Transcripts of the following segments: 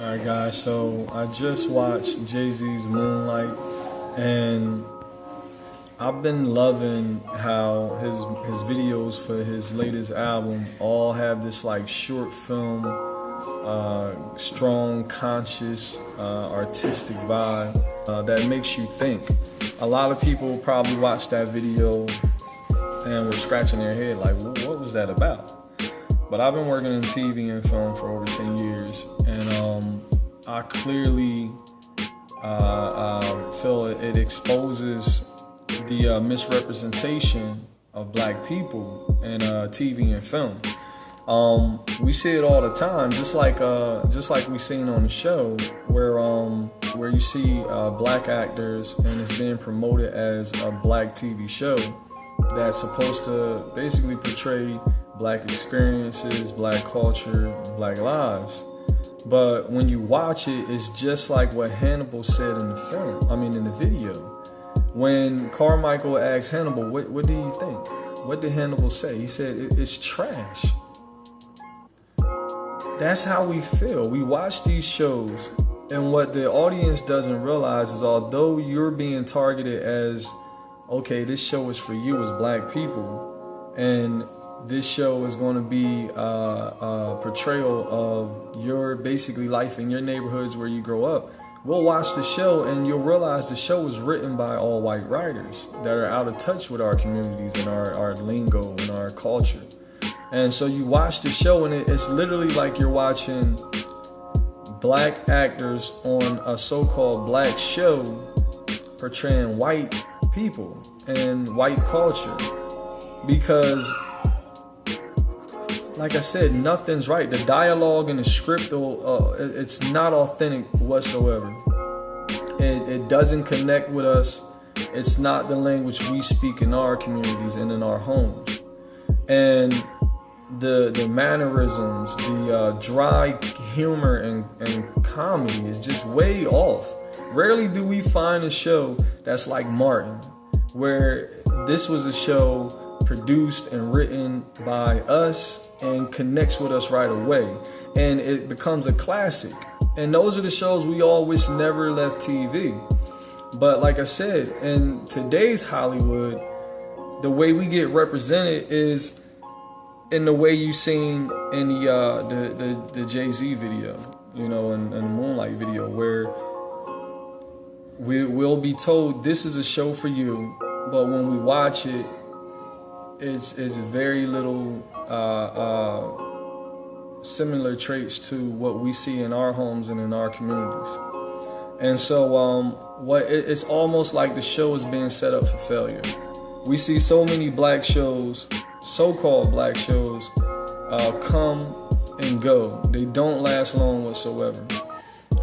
Alright guys, so I just watched Jay-Z's Moonlight, and I've been loving how his videos for his latest album all have this like short film, strong, conscious, artistic vibe that makes you think. A lot of people probably watched that video and were scratching their head like, what was that about? But I've been working in TV and film for over 10 years, and I clearly feel it exposes the misrepresentation of black people in TV and film. We see it all the time, just like we seen on the show, where you see black actors and it's being promoted as a black TV show that's supposed to basically portray black experiences, black culture, black lives. But when you watch it, it's just like what Hannibal said in the video. When Carmichael asked Hannibal, what do you think? What did Hannibal say? He said, it's trash. That's how we feel. We watch these shows, and what the audience doesn't realize is, although you're being targeted as, okay, this show is for you as black people, and this show is going to be a portrayal of your basically life in your neighborhoods where you grow up. We'll watch the show and you'll realize the show was written by all white writers that are out of touch with our communities and our lingo and our culture. And so you watch the show and it's literally like you're watching black actors on a so-called black show portraying white people and white culture. Because like I said, nothing's right. The dialogue and the script, it's not authentic whatsoever. It doesn't connect with us. It's not the language we speak in our communities and in our homes. And the mannerisms, the dry humor and comedy is just way off. Rarely do we find a show that's like Martin, where this was a show produced and written by us and connects with us right away, and it becomes a classic. And those are the shows we all wish never left TV. But like I said, in today's Hollywood, the way we get represented is in the way you seen in the Jay-Z video, and the Moonlight video, where we'll be told this is a show for you, but when we watch it, it's very little similar traits to what we see in our homes and in our communities. And so it's almost like the show is being set up for failure. We see so many black shows, so-called black shows, come and go. They don't last long whatsoever.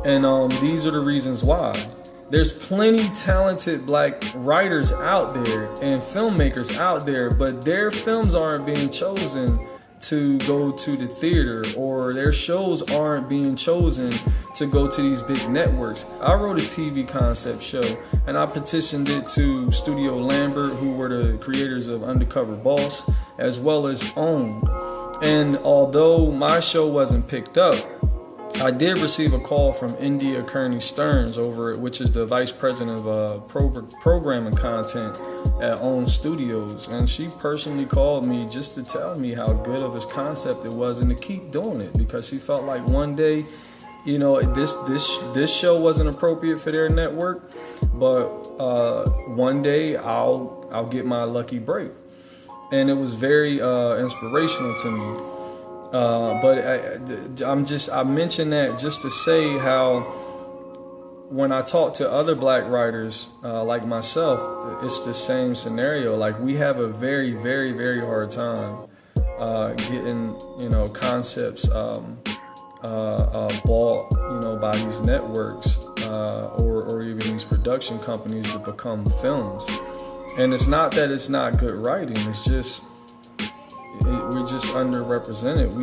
And these are the reasons why. There's plenty talented black writers out there and filmmakers out there, but their films aren't being chosen to go to the theater, or their shows aren't being chosen to go to these big networks. I wrote a TV concept show and I petitioned it to Studio Lambert, who were the creators of Undercover Boss, as well as OWN. And although my show wasn't picked up, I did receive a call from India Kearney Stearns, which is the vice president of programming content at OWN Studios, and she personally called me just to tell me how good of a concept it was and to keep doing it, because she felt like one day, this show wasn't appropriate for their network, but one day I'll get my lucky break, and it was very inspirational to me. But I mention that just to say how when I talk to other black writers like myself, it's the same scenario. Like, we have a very, very, very hard time getting concepts bought by these networks or even these production companies to become films. And it's not that it's not good writing. It's just we're just underrepresented.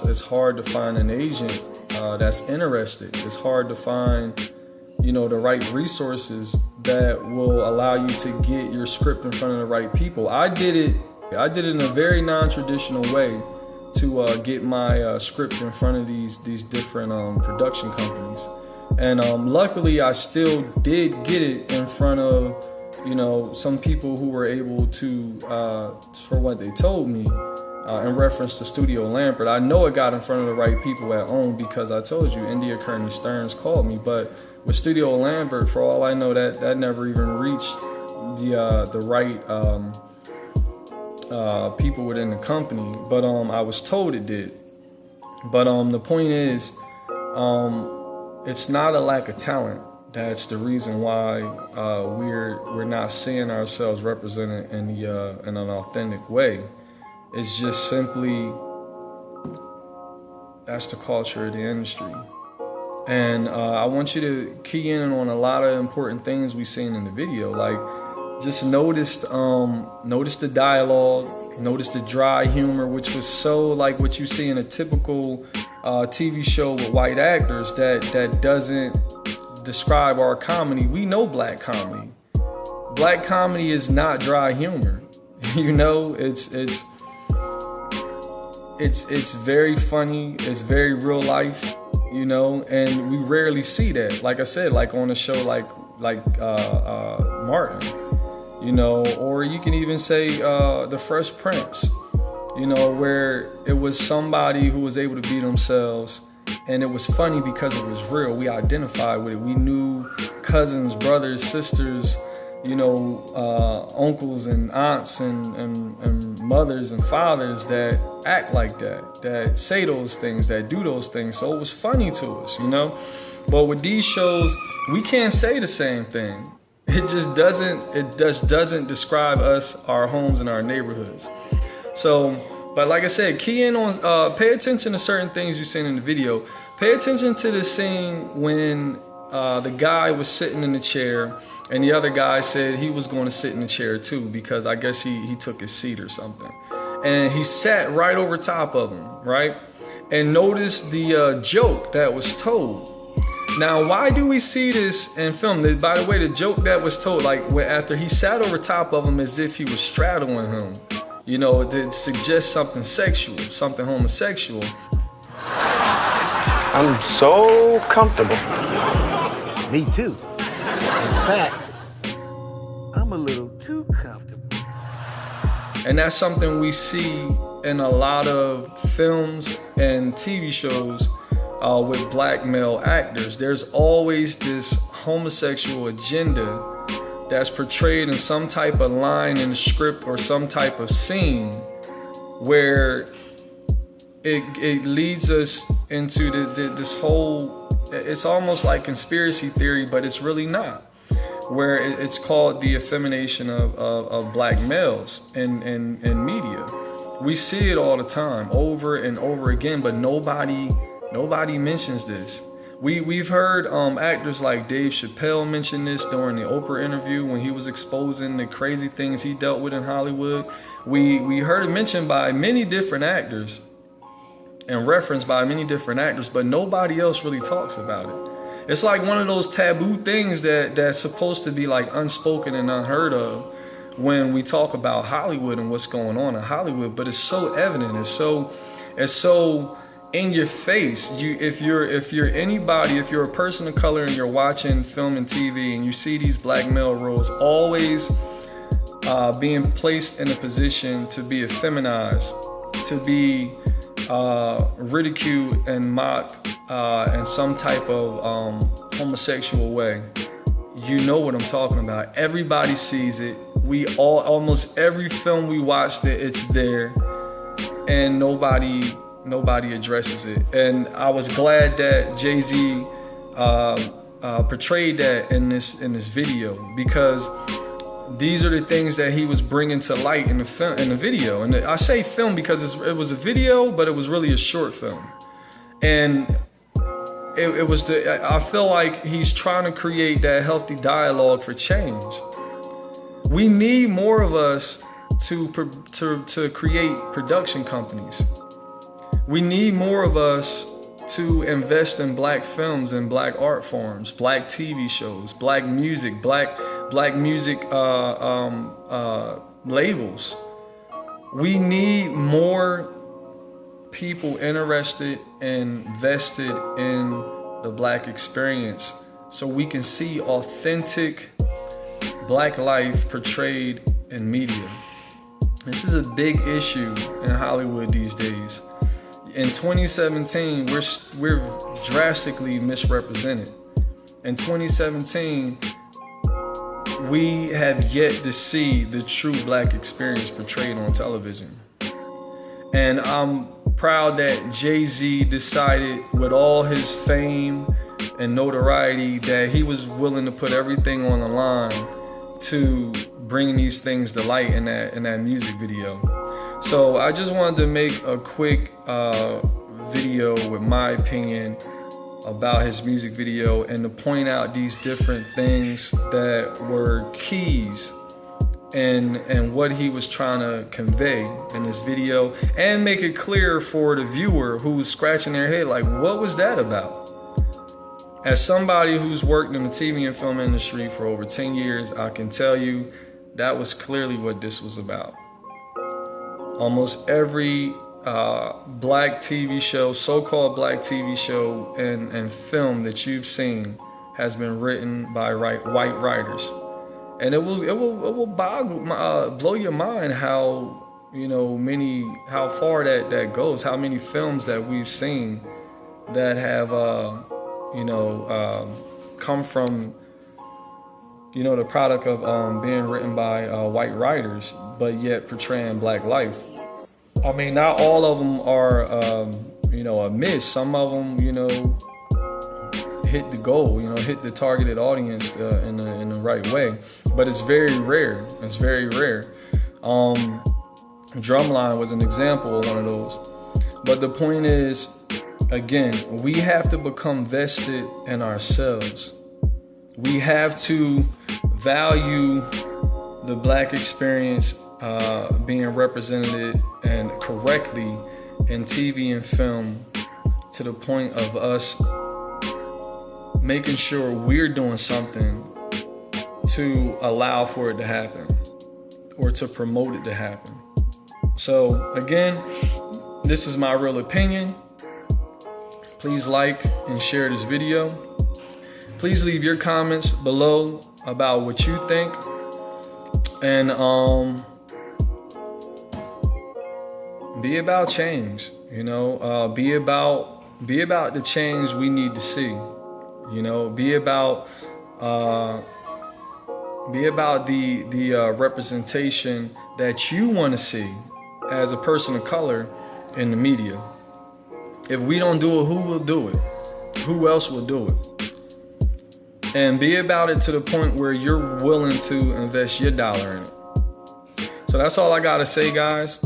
It's hard to find an agent that's interested. It's hard to find, the right resources that will allow you to get your script in front of the right people. I did it in a very non-traditional way to get my script in front of these different production companies. And luckily, I still did get it in front of, some people who were able to, for what they told me, in reference to Studio Lambert. I know it got in front of the right people at OWN because I told you, India Kearney Stearns called me. But with Studio Lambert, for all I know, that never even reached the right people within the company. But I was told it did. But the point is, it's not a lack of talent. That's the reason why we're not seeing ourselves represented in an authentic way. It's just simply, that's the culture of the industry. And I want you to key in on a lot of important things we've seen in the video. Like, just notice the dialogue, notice the dry humor, which was so like what you see in a typical TV show with white actors that doesn't describe our comedy. We know black comedy. Black comedy is not dry humor. It's very funny. It's very real life, and we rarely see that. Like I said, like on a show like Martin, or you can even say The Fresh Prince, where it was somebody who was able to be themselves, and it was funny because it was real. We identified with it. We knew cousins, brothers, sisters, uncles and aunts and mothers and fathers that act like that say those things, that do those things. So it was funny to us, But with these shows, we can't say the same thing. It just doesn't describe us, our homes, and our neighborhoods. So, but like I said, key in on, pay attention to certain things you've seen in the video. Pay attention to the scene when the guy was sitting in the chair and the other guy said he was going to sit in the chair too, because I guess he took his seat or something. And he sat right over top of him, right? And notice the joke that was told. Now, why do we see this in film? By the way, the joke that was told, like after he sat over top of him as if he was straddling him, it suggests something sexual, something homosexual. I'm so comfortable. Me too. In fact, I'm a little too comfortable. And that's something we see in a lot of films and TV shows with black male actors. There's always this homosexual agenda that's portrayed in some type of line in the script or some type of scene where it leads us into this whole, it's almost like conspiracy theory, but it's really not, where it's called the effemination of black males in media. We see it all the time, over and over again, but nobody mentions this. We've heard actors like Dave Chappelle mention this during the Oprah interview when he was exposing the crazy things he dealt with in Hollywood. We heard it mentioned by many different actors and referenced by many different actors, but nobody else really talks about it. It's like one of those taboo things that's supposed to be like unspoken and unheard of when we talk about Hollywood and what's going on in Hollywood, but it's so evident. It's so in your face. If you're anybody, if you're a person of color and you're watching film and TV and you see these black male roles always being placed in a position to be effeminized, to be ridiculed and mocked in some type of homosexual way, you know what I'm talking about. Everybody sees it. Almost every film we watch, it's there, and nobody addresses it. And I was glad that Jay-Z portrayed that in this video, because these are the things that he was bringing to light in the video. And I say film because it was a video, but it was really a short film. And I feel like he's trying to create that healthy dialogue for change. We need more of us to create production companies. We need more of us to invest in black films and black art forms, black TV shows, black music, black music labels. We need more people interested and vested in the Black experience so we can see authentic Black life portrayed in media. This is a big issue in Hollywood these days. In 2017, we're drastically misrepresented. In 2017, we have yet to see the true Black experience portrayed on television. And I'm proud that Jay-Z decided, with all his fame and notoriety, that he was willing to put everything on the line to bring these things to light in that music video. So I just wanted to make a quick video with my opinion about his music video and to point out these different things that were keys and what he was trying to convey in this video, and make it clear for the viewer who's scratching their head like, what was that about? As somebody who's worked in the TV and film industry for over 10 years, I can tell you that was clearly what this was about. Almost every Black TV show, so-called Black TV show and film that you've seen has been written by white writers. And it will blow your mind how, how far that goes, how many films that we've seen that have come from the product of being written by white writers, but yet portraying Black life. I mean, not all of them are a miss. Some of them hit the goal, hit the targeted audience in the right way, but it's very rare. It's very rare. Drumline was an example of one of those. But the point is, again, we have to become vested in ourselves. We have to value the Black experience being represented and correctly in TV and film, to the point of us making sure we're doing something to allow for it to happen or to promote it to happen. So again, this is my real opinion. Please like and share this video. Please leave your comments below about what you think, and be about change. Be about the change we need to see. Be about the representation that you want to see as a person of color in the media. If we don't do it, who will do it? Who else will do it? And be about it to the point where you're willing to invest your dollar in it. So that's all I gotta say, guys.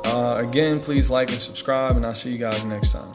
Again, please like and subscribe, and I'll see you guys next time.